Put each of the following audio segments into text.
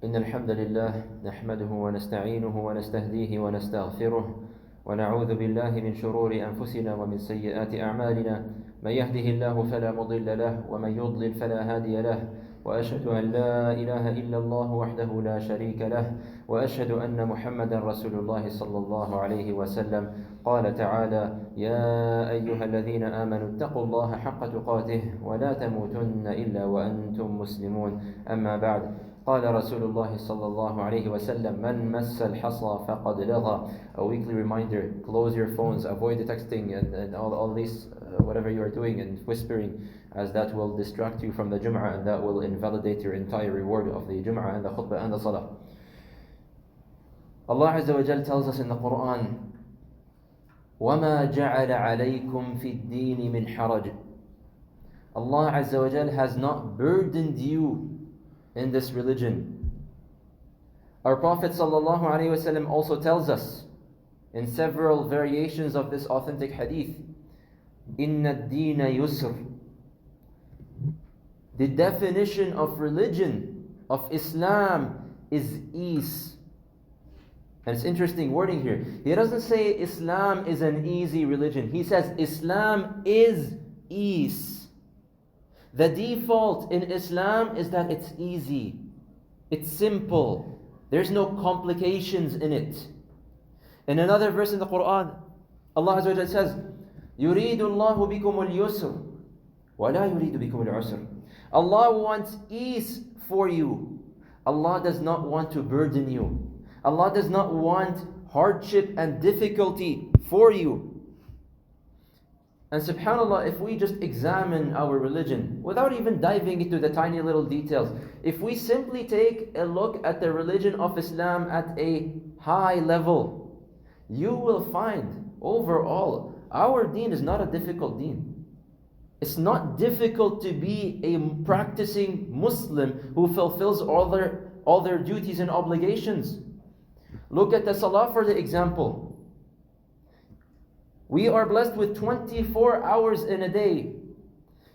إن الحمد لله نحمده ونستعينه ونستهديه ونستغفره ونعوذ بالله من شرور أنفسنا ومن سيئات أعمالنا من يهده الله فلا مضل له ومن يضلل فلا هادي له وأشهد أن لا إله إلا الله وحده لا شريك له وأشهد أن محمدا رسول الله صلى الله عليه وسلم قال تعالى يا أيها الذين آمنوا اتقوا الله حق تقاته ولا تموتن إلا وأنتم مسلمون أما بعد قال رسول الله صلى الله عليه وسلم من مس الحصى فقد لغى. A weekly reminder, close your phones, avoid the texting and all these whatever you are doing and whispering, as that will distract you from the Jum'ah and that will invalidate your entire reward of the Jum'ah and the Khutbah and the Salah. Allah Azza wa Jal tells us in the Quran, وَمَا جَعَلَ عَلَيْكُمْ فِي الدِّينِ مِنْ حَرَجٍ. Allah Azza wa Jal has not burdened you in this religion. Our Prophet sallallahu alaihi wasallam also tells us in several variations of this authentic hadith, Inna ad-deena yusr. The definition of religion, of Islam, is ease. And it's interesting wording here. He doesn't say Islam is an easy religion. He says Islam is ease. The default in Islam is that it's easy. It's simple. There's no complications in it. In another verse in the Quran, Allah Azza wa Jalla says, يُرِيدُ اللَّهُ بِكُمُ الْيُسْرِ وَلَا يُرِيدُ بِكُمُ الْعُسْرِ. Allah wants ease for you. Allah does not want to burden you. Allah does not want hardship and difficulty for you. And subhanAllah, if we just examine our religion, without even diving into the tiny little details, if we simply take a look at the religion of Islam at a high level, you will find overall, our deen is not a difficult deen. It's not difficult to be a practicing Muslim who fulfills all their duties and obligations. Look at the salah for the example. We are blessed with 24 hours in a day,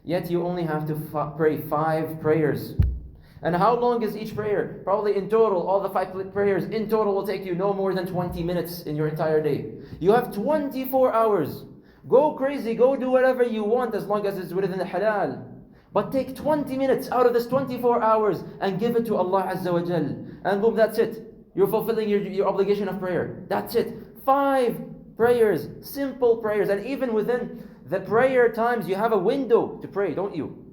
yet you only have to pray 5 prayers. And how long is each prayer? Probably in total, all the 5 prayers in total will take you no more than 20 minutes in your entire day. You have 24 hours. Go crazy, go do whatever you want as long as it's within the halal. But take 20 minutes out of this 24 hours and give it to Allah Azza wa Jal. And boom, that's it. You're fulfilling your obligation of prayer. That's it. 5 prayers, simple prayers. And even within the prayer times, you have a window to pray, don't you?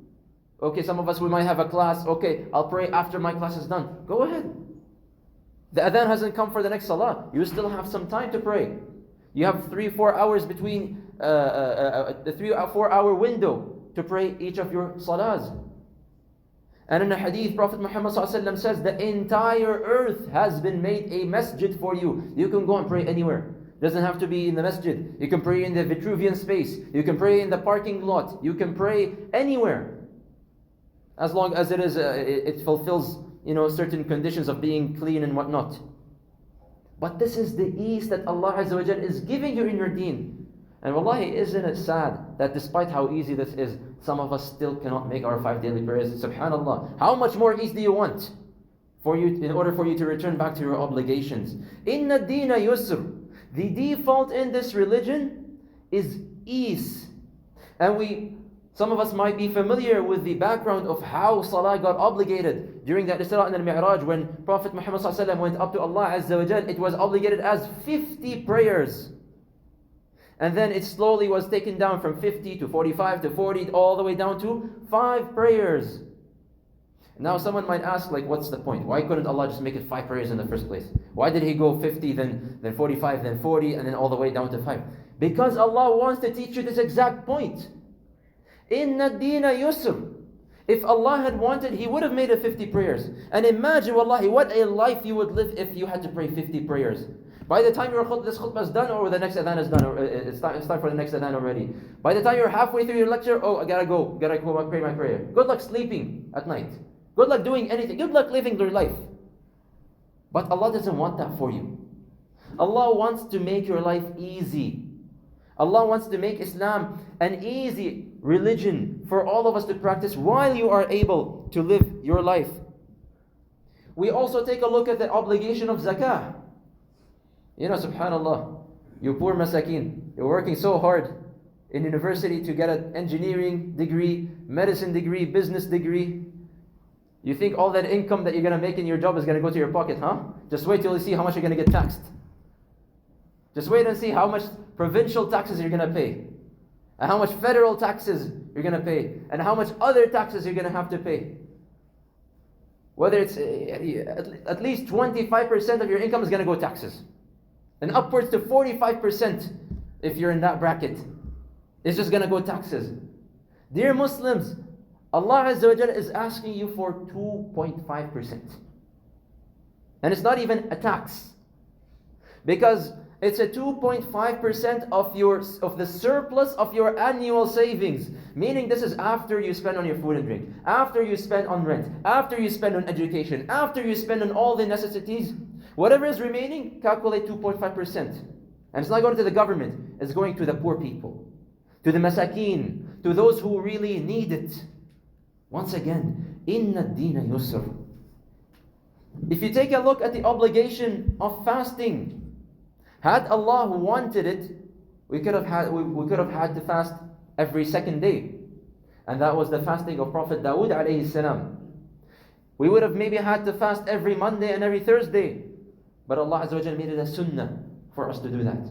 Okay, some of us, we might have a class. Okay, I'll pray after my class is done. Go ahead. The adhan hasn't come for the next salah. You still have some time to pray. You have 3-4 hours between the 3-4 hour window to pray each of your salahs. And in a hadith, Prophet Muhammad ﷺ says, the entire earth has been made a masjid for you. You can go and pray anywhere. Doesn't have to be in the masjid. You can pray in the Vitruvian space. You can pray in the parking lot. You can pray anywhere, as long as it fulfills certain conditions of being clean and whatnot. But this is the ease that Allah Azza wa Jal is giving you in your deen. And wallahi, isn't it sad that despite how easy this is, some of us still cannot make our 5 daily prayers? Subhanallah. How much more ease do you want in order for you to return back to your obligations? Inna ad-deena yusr. The default in this religion is ease. And some of us might be familiar with the background of how Salah got obligated during the Isra and al-Mi'raj. When Prophet Muhammad ﷺ went up to Allah Azza wa Jal, it was obligated as 50 prayers. And then it slowly was taken down from 50 to 45 to 40, all the way down to 5 prayers. Now someone might ask, what's the point? Why couldn't Allah just make it 5 prayers in the first place? Why did He go 50, then 45, then 40, and then all the way down to 5? Because Allah wants to teach you this exact point. Inna ad-deena yusr. If Allah had wanted, He would have made it 50 prayers. And imagine, wallahi, what a life you would live if you had to pray 50 prayers. By the time this khutbah is done, or the next adhan is done, or it's time for the next adhan already. By the time you're halfway through your lecture, I gotta go pray my prayer. Good luck sleeping at night. Good luck doing anything. Good luck living your life. But Allah doesn't want that for you. Allah wants to make your life easy. Allah wants to make Islam an easy religion for all of us to practice while you are able to live your life. We also take a look at the obligation of zakah. You know, subhanallah, you poor masakin, you're working so hard in university to get an engineering degree, medicine degree, business degree. You think all that income that you're going to make in your job is going to go to your pocket, huh? Just wait till you see how much you're going to get taxed. Just wait and see how much provincial taxes you're going to pay, and how much federal taxes you're going to pay, and how much other taxes you're going to have to pay. Whether it's at least 25% of your income is going to go taxes, and upwards to 45% if you're in that bracket. It's just going to go taxes. Dear Muslims, Allah Azza wa Jalla is asking you for 2.5%. And it's not even a tax, because it's a 2.5% of the surplus of your annual savings. Meaning this is after you spend on your food and drink, after you spend on rent, after you spend on education, after you spend on all the necessities. Whatever is remaining, calculate 2.5%. And it's not going to the government, it's going to the poor people, to the masakin, to those who really need it. Once again, inna ad-deena yusr. If you take a look at the obligation of fasting, had Allah wanted it, we could have had to fast every second day. And that was the fasting of Prophet Dawood alayhi salam. We would have maybe had to fast every Monday and every Thursday. But Allah Azza wa Jalla made it a sunnah for us to do that.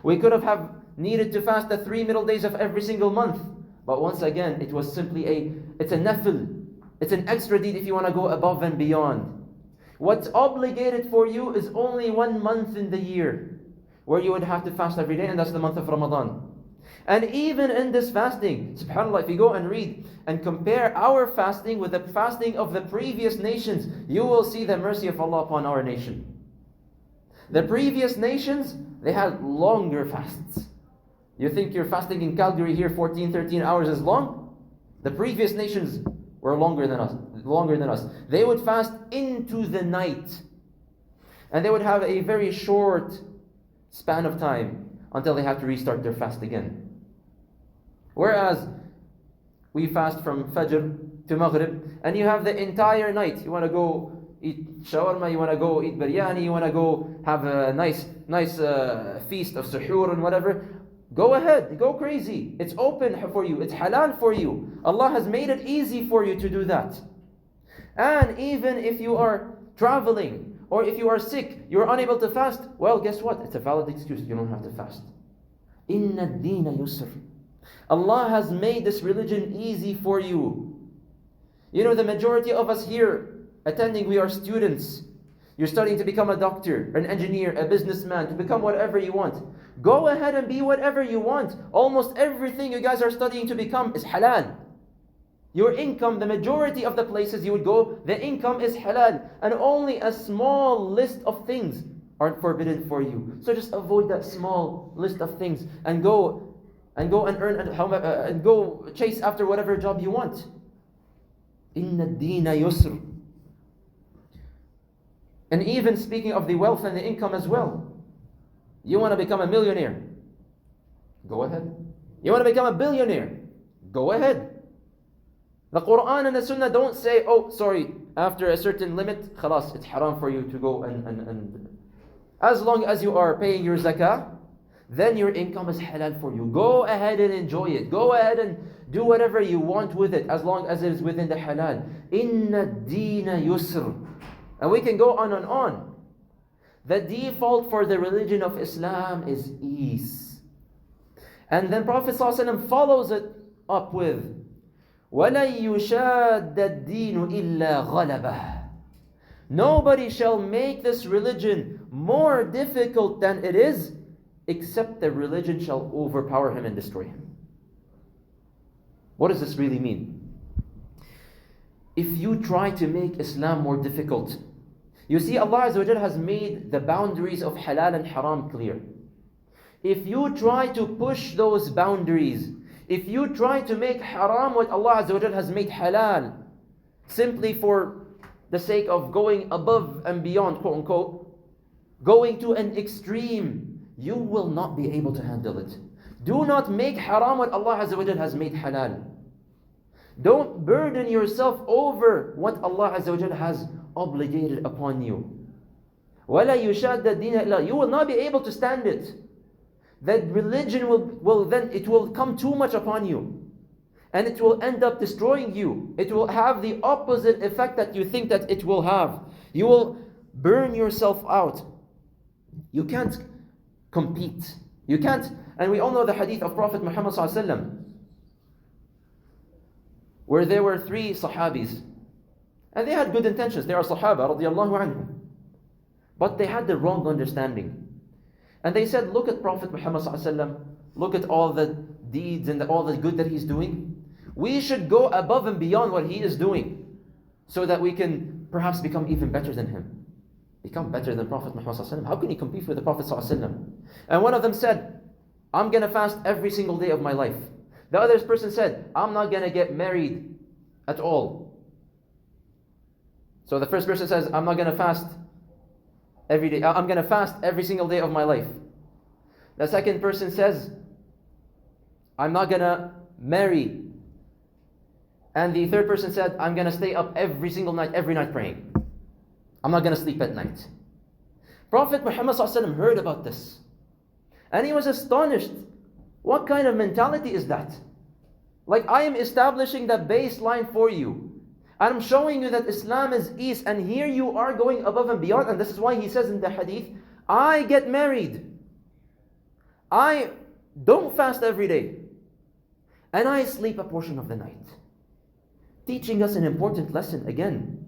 We could have needed to fast the 3 middle days of every single month. But once again, it was simply it's a nafil. It's an extra deed if you want to go above and beyond. What's obligated for you is only 1 month in the year, where you would have to fast every day, and that's the month of Ramadan. And even in this fasting, subhanAllah, if you go and read and compare our fasting with the fasting of the previous nations, you will see the mercy of Allah upon our nation. The previous nations, they had longer fasts. You think you're fasting in Calgary here 14, 13 hours is long? The previous nations were longer than us. They would fast into the night. And they would have a very short span of time until they have to restart their fast again. Whereas we fast from Fajr to Maghrib, and you have the entire night. You want to go eat shawarma, you want to go eat biryani, you want to go have a nice feast of suhoor and whatever. Go ahead, go crazy. It's open for you, it's halal for you. Allah has made it easy for you to do that. And even if you are traveling, or if you are sick, you are unable to fast, well, guess what? It's a valid excuse. You don't have to fast. Inna ad-deena yusr. Allah has made this religion easy for you. You know, the majority of us here attending, we are students. You're studying to become a doctor, an engineer, a businessman, to become whatever you want. Go ahead and be whatever you want. Almost everything you guys are studying to become is halal. Your income, the majority of the places you would go, the income is halal. And only a small list of things are forbidden for you. So just avoid that small list of things and go and earn and go chase after whatever job you want. Inna ad-deena yusr. And even speaking of the wealth and the income as well. You want to become a millionaire? Go ahead. You want to become a billionaire? Go ahead. The Quran and the Sunnah don't say, oh, sorry, after a certain limit, khalas, it's haram for you to go and. As long as you are paying your zakah, then your income is halal for you. Go ahead and enjoy it. Go ahead and do whatever you want with it, as long as it is within the halal. Inna ad-deena yusr. And we can go on and on. The default for the religion of Islam is ease. And then Prophet ﷺ follows it up with, وَلَن يُشَادَّ الدِّينُ إِلَّا غَلَبَهُ. Nobody shall make this religion more difficult than it is, except the religion shall overpower him and destroy him. What does this really mean? If you try to make Islam more difficult, you see, Allah Azza wa Jalla has made the boundaries of halal and haram clear. If you try to push those boundaries, if you try to make haram what Allah Azza wa Jalla has made halal, simply for the sake of going above and beyond, quote unquote, going to an extreme, you will not be able to handle it. Do not make haram what Allah Azza wa Jalla has made halal. Don't burden yourself over what Allah Azza wa Jalla has obligated upon you. وَلَا يُشَادَّ الدِّينَ إِلَّا. You will not be able to stand it. That religion will then, it will come too much upon you. And it will end up destroying you. It will have the opposite effect that you think that it will have. You will burn yourself out. You can't compete. You can't, and we all know the hadith of Prophet Muhammad ﷺ, where there were 3 Sahabis. And they had good intentions. They are Sahaba radiallahu anhum. But they had the wrong understanding. And they said, look at Prophet Muhammad ﷺ, look at all the deeds and all the good that he's doing. We should go above and beyond what he is doing, so that we can perhaps become even better than him. Become better than Prophet Muhammad ﷺ. How can you compete with the Prophet ﷺ? And one of them said, I'm going to fast every single day of my life. The other person said, I'm not going to get married at all. So the first person says, I'm not going to fast every day. I'm going to fast every single day of my life. The second person says, I'm not going to marry. And the third person said, I'm going to stay up every single night, every night praying. I'm not going to sleep at night. Prophet Muhammad ﷺ heard about this. And he was astonished. What kind of mentality is that? Like, I am establishing the baseline for you. I'm showing you that Islam is ease, and here you are going above and beyond. And this is why he says in the hadith, I get married. I don't fast every day. And I sleep a portion of the night. Teaching us an important lesson again.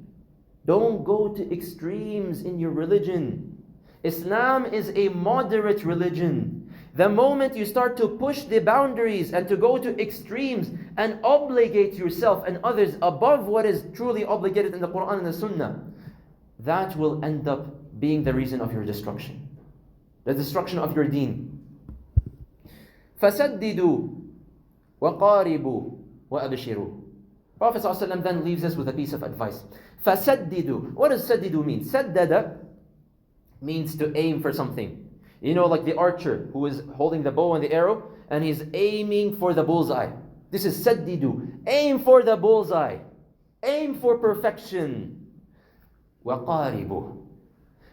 Don't go to extremes in your religion. Islam is a moderate religion. The moment you start to push the boundaries and to go to extremes and obligate yourself and others above what is truly obligated in the Quran and the Sunnah, that will end up being the reason of your destruction. The destruction of your deen. فَسَدِّدُوا وَقَارِبُوا وَأَبْشِرُوا. Prophet ﷺ then leaves us with a piece of advice. فَسَدِّدُوا. What does سَدِّدُوا mean? سَدَّدَ means to aim for something. You know, like the archer who is holding the bow and the arrow, and he's aiming for the bullseye. This is saddidu. Aim for the bullseye. Aim for perfection. وَقَارِبُ.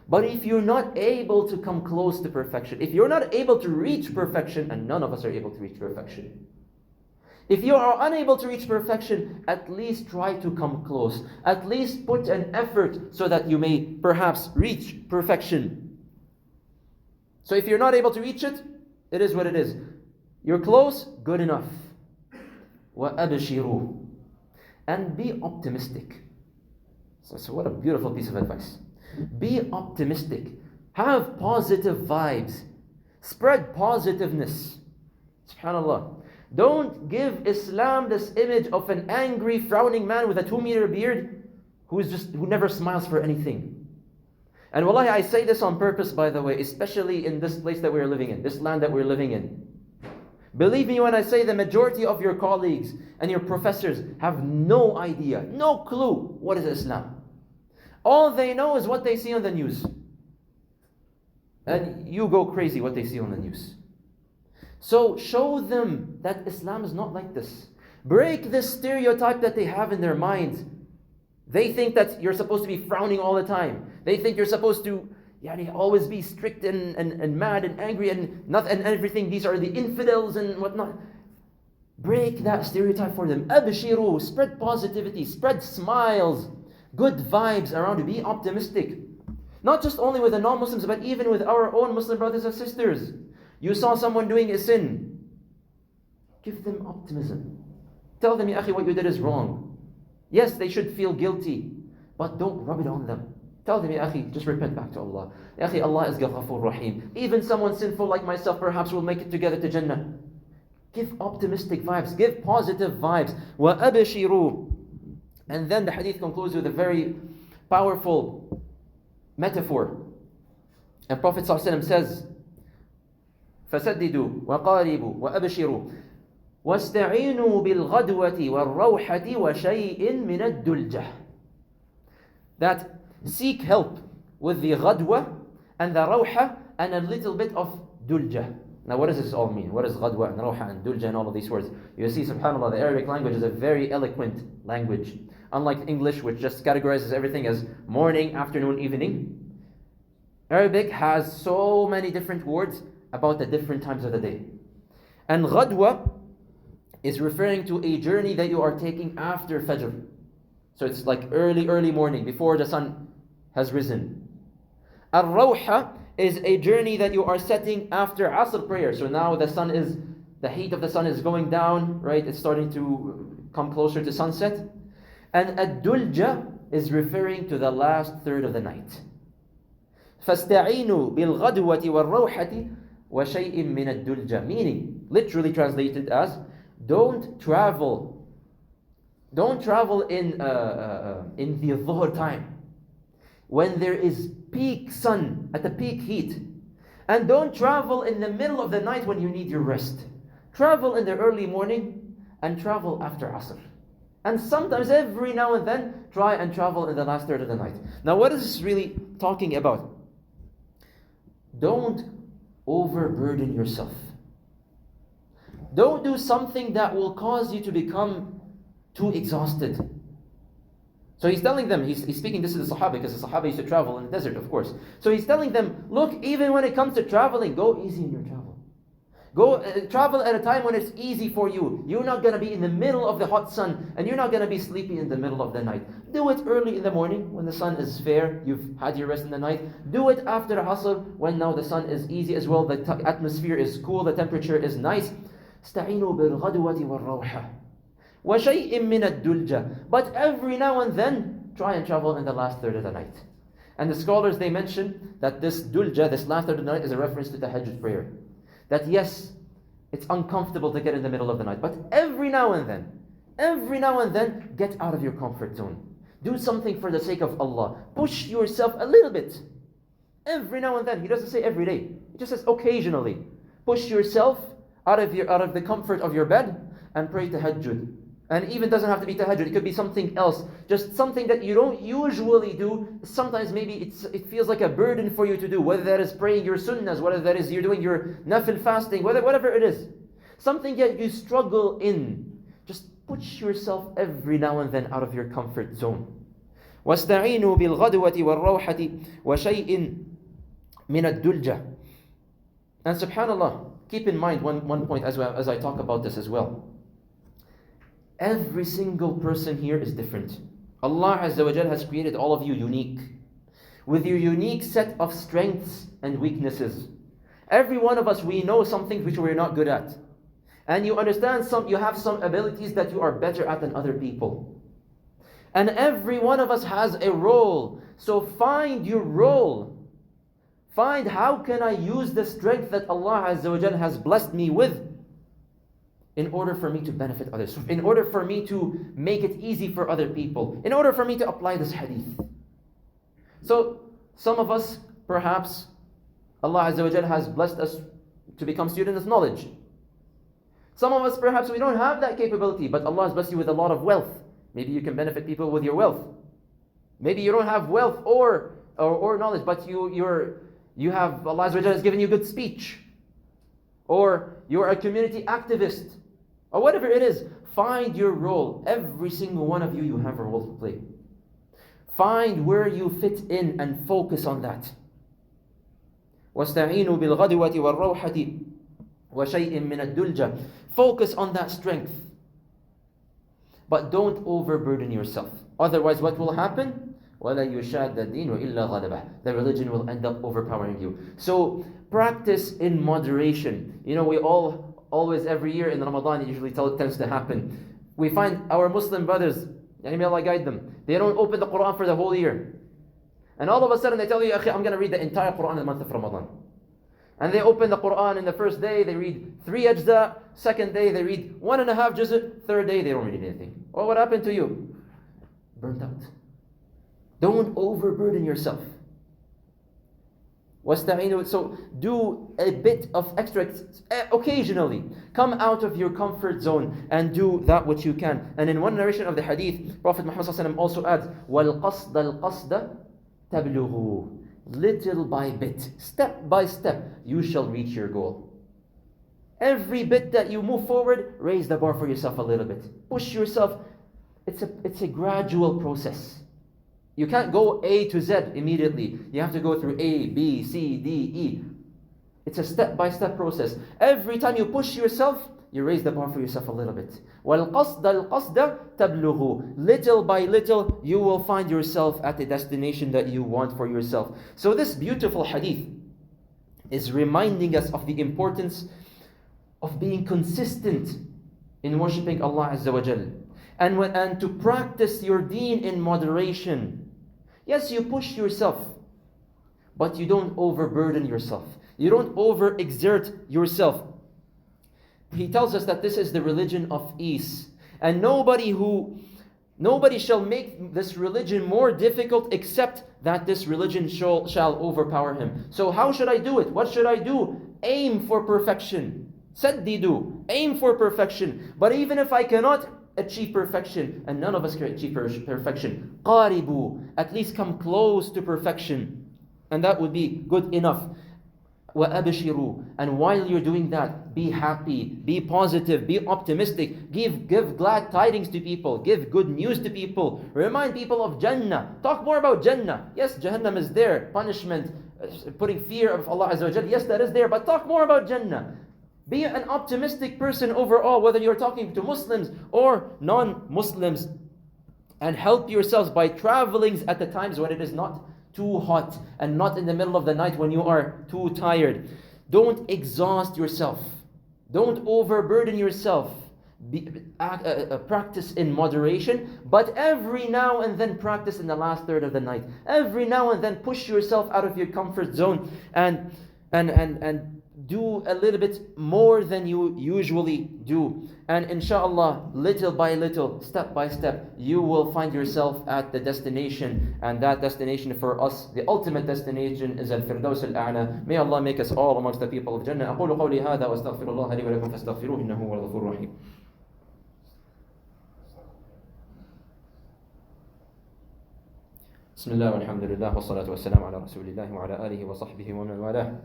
But if you're not able to come close to perfection, if you're not able to reach perfection, and none of us are able to reach perfection, if you are unable to reach perfection, at least try to come close. At least put an effort so that you may perhaps reach perfection. So if you're not able to reach it, it is what it is. You're close, good enough. وَأَبْشِرُوا. And be optimistic. So what a beautiful piece of advice. Be optimistic. Have positive vibes. Spread positiveness. SubhanAllah. Don't give Islam this image of an angry, frowning man with a 2-meter beard who never smiles for anything. And wallahi, I say this on purpose, by the way, especially in this place that we're living in, this land that we're living in. Believe me when I say the majority of your colleagues and your professors have no idea, no clue what is Islam. All they know is what they see on the news. And you go crazy what they see on the news. So show them that Islam is not like this. Break this stereotype that they have in their minds. They think that you're supposed to be frowning all the time. They think you're supposed to always be strict and mad and angry and everything. These are the infidels and whatnot. Break that stereotype for them. Abshiru, spread positivity, spread smiles, good vibes around you. Be optimistic. Not just only with the non-Muslims, but even with our own Muslim brothers and sisters. You saw someone doing a sin. Give them optimism. Tell them, Ya akhi, what you did is wrong. Yes, they should feel guilty, but don't rub it on them. Tell them, Ya akhi, just repent back to Allah. Ya akhi, Allah is Ghafur Rahim. Even someone sinful like myself perhaps will make it together to Jannah. Give optimistic vibes. Give positive vibes. وَأَبْشِرُوا. And then the hadith concludes with a very powerful metaphor. And Prophet ﷺ says, فَسَدِّدُوا وَقَارِبُوا وَأَبْشِرُوا وَاسْتَعِينُوا بِالْغَدْوَةِ وَالرَّوْحَةِ وَشَيْءٍ مِنَ الدُّلْجَةِ. That seek help with the ghadwa and the rawha and a little bit of dulja. Now what does this all mean? What is ghadwa and rawha and dulja and all of these words? You see, subhanAllah, the Arabic language is a very eloquent language. Unlike English, which just categorizes everything as morning, afternoon, evening. Arabic has so many different words about the different times of the day. And ghadwa is referring to a journey that you are taking after Fajr. So it's like early morning, before the sun has risen. Al-Rawha is a journey that you are setting after Asr prayer. So now the heat of the sun is going down, right? It's starting to come closer to sunset. And Ad-Dulja is referring to the last third of the night. فَاسْتَعِينُوا بِالْغَدْوَةِ وَالرَّوْحَةِ وَشَيْءٍ مِّنَ الدُّلْجَةِ. Meaning, literally translated as, don't travel in the dhuhr time, when there is peak sun, at the peak heat. And don't travel in the middle of the night when you need your rest. Travel in the early morning and travel after Asr. And sometimes, every now and then, try and travel in the last third of the night. Now, what is this really talking about? Don't overburden yourself. Don't do something that will cause you to become too exhausted. So he's telling them, he's speaking this to the Sahaba, because the Sahaba used to travel in the desert, of course. So he's telling them, look, even when it comes to traveling, go easy in your travel. Go travel at a time when it's easy for you. You're not going to be in the middle of the hot sun, and you're not going to be sleepy in the middle of the night. Do it early in the morning when the sun is fair, you've had your rest in the night. Do it after Asr when now the sun is easy as well, the atmosphere is cool, the temperature is nice. استعينوا بالغدوة والروحة وشيء من الدلجة. But every now and then, try and travel in the last third of the night. And the scholars, they mention that this dulja, this last third of the night, is a reference to the tahajjud prayer. That yes, it's uncomfortable to get in the middle of the night, but every now and then, get out of your comfort zone. Do something for the sake of Allah. Push yourself a little bit. Every now and then. He doesn't say every day. He just says occasionally. Push yourself out of the comfort of your bed and pray tahajjud. And even doesn't have to be tahajjud. It could be something else. Just something that you don't usually do. Sometimes maybe it feels like a burden for you to do. Whether that is praying your sunnahs, whether that is you're doing your nafil fasting, whatever it is. Something that you struggle in. Just push yourself every now and then out of your comfort zone. وَاسْتَعِينُوا بِالْغَدْوَةِ وَالرَّوْحَةِ وَشَيْءٍ مِنَ الدُّلْجَةِ. And subhanAllah, keep in mind one point as I talk about this as well. Every single person here is different. Allah Azza wa Jal has created all of you unique, with your unique set of strengths and weaknesses. Every one of us, we know some things which we're not good at. And you understand you have some abilities that you are better at than other people. And every one of us has a role. So find your role. Find how can I use the strength that Allah Azza wa Jal has blessed me with in order for me to benefit others, in order for me to make it easy for other people, in order for me to apply this hadith. So some of us, perhaps, Allah Azza wa Jal has blessed us to become students of knowledge. Some of us, perhaps, we don't have that capability, but Allah has blessed you with a lot of wealth. Maybe you can benefit people with your wealth. Maybe you don't have wealth or knowledge, but you have, Allah Azza wa Jal has given you good speech. Or you're a community activist. Or whatever it is. Find your role. Every single one of you have a role to play. Find where you fit in and focus on that. وَاسْتَعِينُوا بِالْغَدْوَةِ وَالرَّوْحَةِ وَشَيْءٍ مِّنَ الدُّلْجَةِ. Focus on that strength. But don't overburden yourself. Otherwise, what will happen? وَلَا يُشَادَ الدِّينُ إِلَّا غَلَبَهُ. The religion will end up overpowering you. So practice in moderation. You know, we always every year in Ramadan, it usually tends to happen. We find our Muslim brothers, may Allah guide them, they don't open the Quran for the whole year. And all of a sudden they tell you, I'm going to read the entire Quran in the month of Ramadan. And they open the Quran in the first day, they read 3 ajza, second day they read 1.5 juz, third day they don't read anything. Well, what happened to you? Burnt out. Don't overburden yourself. So do a bit of extra occasionally. Come out of your comfort zone and do that which you can. And in one narration of the hadith, Prophet Muhammad ﷺ also adds, وَالْقَصْدَ الْقَصْدَ تَبْلُغُ. Little by bit, step by step, you shall reach your goal. Every bit that you move forward, raise the bar for yourself a little bit. Push yourself. It's a gradual process. You can't go A to Z immediately. You have to go through A, B, C, D, E. It's a step-by-step process. Every time you push yourself, you raise the bar for yourself a little bit. وَالْقَصْدَ الْقَصْدَ تَبْلُغُ. Little by little, you will find yourself at the destination that you want for yourself. So this beautiful hadith is reminding us of the importance of being consistent in worshipping Allah Azza wa Jal. And to practice your deen in moderation. Yes, you push yourself, but you don't overburden yourself. You don't overexert yourself. He tells us that this is the religion of ease. And nobody shall make this religion more difficult except that this religion shall overpower him. So how should I do it? What should I do? Aim for perfection. Saddidu. Aim for perfection. But even if I cannot achieve perfection, and none of us can achieve perfection, qaribu, at least come close to perfection, and that would be good enough. وَأَبْشِرُوا. And while you're doing that, be happy, be positive, be optimistic, give glad tidings to people, give good news to people, remind people of Jannah, talk more about Jannah. Yes, Jahannam is there, punishment, putting fear of Allah Azza wa Jal, yes, that is there, but talk more about Jannah. Be an optimistic person overall, whether you're talking to Muslims or non-Muslims, and help yourselves by traveling at the times when it is not too hot and not in the middle of the night when you are too tired. Don't exhaust yourself. Don't overburden yourself. Practice in moderation, but every now and then practice in the last third of the night. Every now and then push yourself out of your comfort zone and do a little bit more than you usually do. And inshallah, little by little, step by step, you will find yourself at the destination. And that destination for us, the ultimate destination, is Al-Firdaus Al-A'la. May Allah make us all amongst the people of Jannah. أقول قولي هذا وأستغفر الله لي ولكم فاستغفروه إنه هو الغفور الرحيم. بسم الله والحمد لله والصلاة والسلام على رسول الله وعلى آله وصحبه ومن والاه.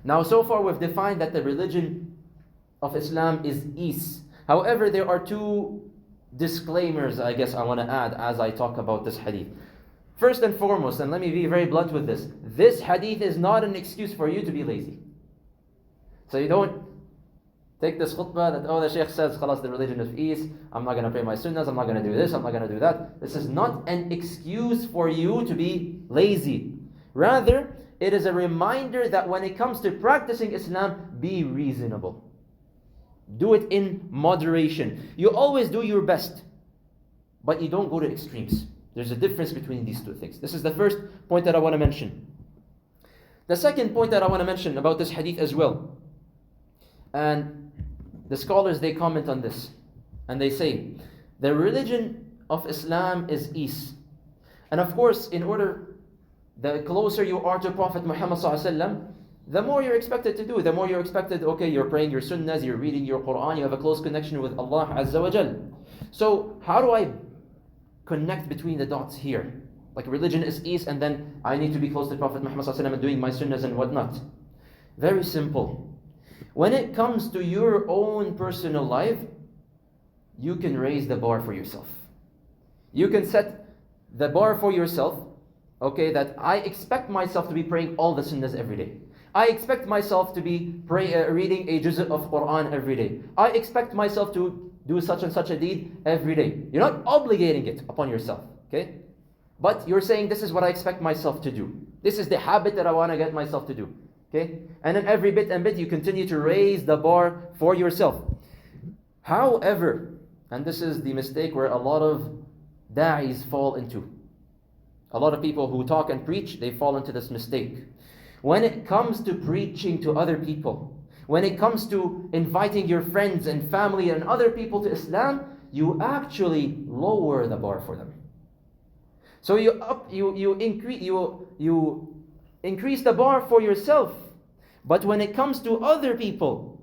Now, so far we've defined that the religion of Islam is ease. However, there are two disclaimers I guess I want to add as I talk about this hadith. First and foremost, and let me be very blunt with this hadith is not an excuse for you to be lazy. So you don't take this khutbah that, the Shaykh says, khalas, the religion of ease, I'm not going to pray my sunnahs, I'm not going to do this, I'm not going to do that. This is not an excuse for you to be lazy. Rather, it is a reminder that when it comes to practicing Islam, be reasonable. Do it in moderation. You always do your best, but you don't go to extremes. There's a difference between these two things. This is the first point that I want to mention. The second point that I want to mention about this hadith as well, and the scholars, they comment on this, and they say, the religion of Islam is ease. And of course, the closer you are to Prophet Muhammad ﷺ, the more you're expected to do. The more you're expected, you're praying your sunnahs, you're reading your Quran, you have a close connection with Allah Azza wa Jal. So how do I connect between the dots here? Like religion is ease, and then I need to be close to Prophet Muhammad ﷺ and doing my sunnahs and whatnot. Very simple. When it comes to your own personal life, you can raise the bar for yourself. You can set the bar for yourself, that I expect myself to be praying all the sunnahs every day. I expect myself to be reading a juz' of Quran every day. I expect myself to do such and such a deed every day. You're not obligating it upon yourself, But you're saying, this is what I expect myself to do. This is the habit that I want to get myself to do, And then every bit and bit you continue to raise the bar for yourself. However, and this is the mistake where a lot of da'is fall into. A lot of people who talk and preach, they fall into this mistake. When it comes to preaching to other people, when it comes to inviting your friends and family and other people to Islam, you actually lower the bar for them. So you increase the bar for yourself, but when it comes to other people,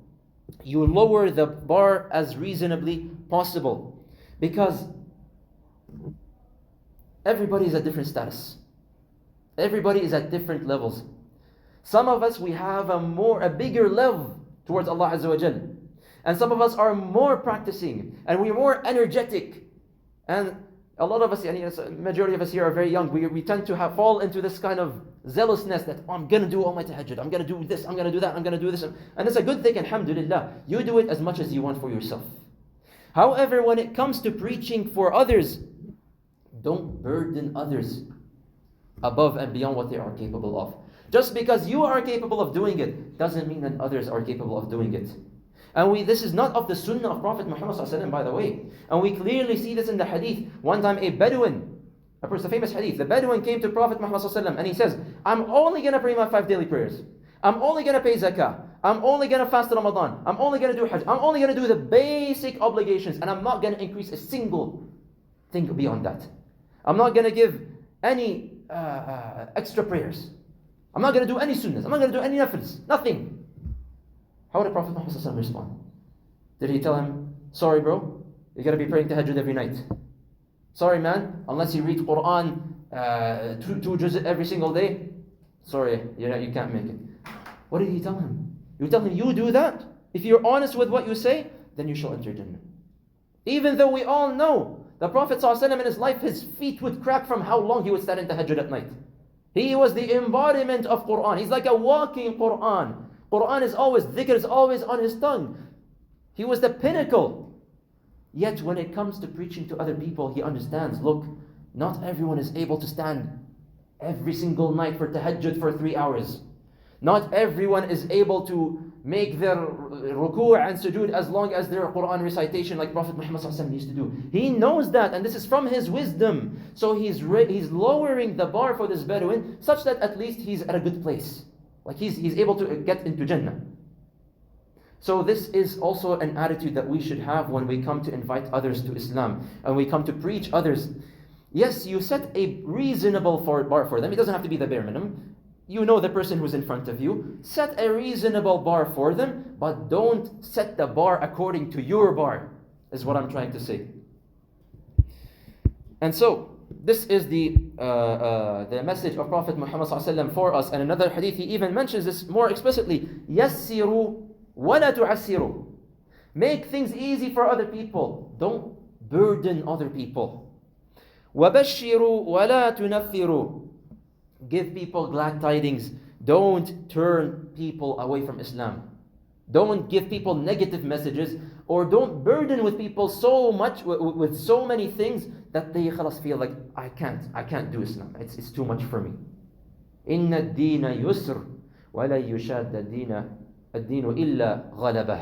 you lower the bar as reasonably possible, because everybody is at different status. Everybody is at different levels. Some of us, we have a bigger level towards Allah Azza wa Jal. And some of us are more practicing and we're more energetic. And a lot of us, majority of us here are very young. We tend to fall into this kind of zealousness that, oh, I'm going to do all my tahajjud. I'm going to do this, I'm going to do that, I'm going to do this. And it's a good thing, alhamdulillah. You do it as much as you want for yourself. However, when it comes to preaching for others, don't burden others above and beyond what they are capable of. Just because you are capable of doing it doesn't mean that others are capable of doing it. And this is not of the sunnah of Prophet Muhammad ﷺ, by the way. And we clearly see this in the hadith. One time a Bedouin, a famous hadith, the Bedouin came to Prophet Muhammad ﷺ and he says, I'm only going to pray my 5 daily prayers. I'm only going to pay zakah. I'm only going to fast Ramadan. I'm only going to do hajj. I'm only going to do the basic obligations. And I'm not going to increase a single thing beyond that. I'm not going to give any extra prayers. I'm not going to do any sunnahs. I'm not going to do any nafils. Nothing. How did Prophet Muhammad ﷺ respond? Did he tell him, sorry bro, you got to be praying tahajjud every night. Sorry man, unless you read Quran 2 juz every single day, sorry, you can't make it. What did he tell him? You tell him, you do that, if you're honest with what you say, then you shall enter Jannah. Even though we all know the Prophet ﷺ in his life, his feet would crack from how long he would stand in tahajjud at night. He was the embodiment of Quran. He's like a walking Quran. Quran is always, dhikr is always on his tongue. He was the pinnacle. Yet when it comes to preaching to other people, he understands, look, not everyone is able to stand every single night for tahajjud for 3 hours. Not everyone is able to make their ruku' and sujood as long as their Quran recitation like Prophet Muhammad ﷺ used to do. He knows that, and this is from his wisdom. So he's lowering the bar for this Bedouin such that at least he's at a good place. Like he's able to get into Jannah. So this is also an attitude that we should have when we come to invite others to Islam and we come to preach others. Yes, you set a reasonable bar for them. It doesn't have to be the bare minimum. You know the person who's in front of you. Set a reasonable bar for them, but don't set the bar according to your bar, is what I'm trying to say. And so, this is the message of Prophet Muhammad ﷺ for us. And another hadith, he even mentions this more explicitly. يَسِّرُوا وَلَا تُعَسِّرُوا. Make things easy for other people. Don't burden other people. وَبَشِّرُوا وَلَا تُنَفِّرُوا. Give people glad tidings. Don't turn people away from Islam. Don't give people negative messages, or don't burden with people so much with so many things that they feel like I can't do Islam. It's too much for me. إن الدين يسر ولا يشاد الدين إلا غلبه.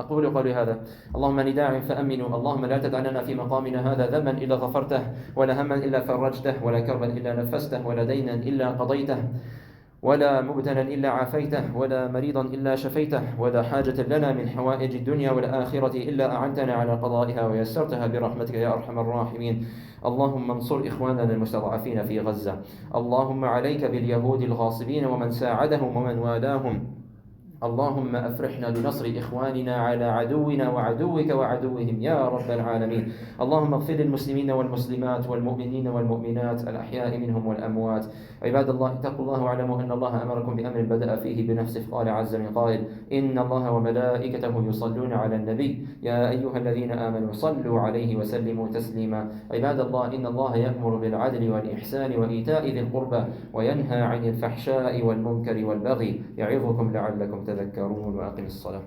أقول قولي هذا. اللهم إني داع فأمنوا. اللهم لا تدع لنا في مقامنا هذا ذنبا إلا غفرته ولا هما إلا فرجته ولا كربا إلا نفسته ولا دينا إلا قضيته ولا مبتلا إلا عافيته ولا مريضا إلا شفيته ولا حاجة لنا من حوائج الدنيا والآخرة إلا أعنتنا على قضائها ويسرتها برحمتك يا أرحم الراحمين. اللهم انصر إخواننا المستضعفين في غزة. اللهم عليك باليهود الغاصبين ومن ساعدهم ومن والاهم. اللهم أفرحنا بنصر إخواننا على عدونا وعدوك وعدوهم يا رب العالمين. اللهم اغفر للمسلمين والمسلمات والمؤمنين والمؤمنات الأحياء منهم والأموات. عباد الله اتقوا الله واعلموا أن الله أمركم بأمر بدأ فيه بنفسه. قال عز من قائل إن الله وملائكته يصلون على النبي يا أيها الذين آمنوا صلوا عليه وسلموا تسليما. عباد الله إن الله يأمر بالعدل والإحسان وإيتاء ذي القربى وينهى عن الفحشاء والمنكر والبغي يعظكم لعلكم تذكرون. وأقم الصلاة.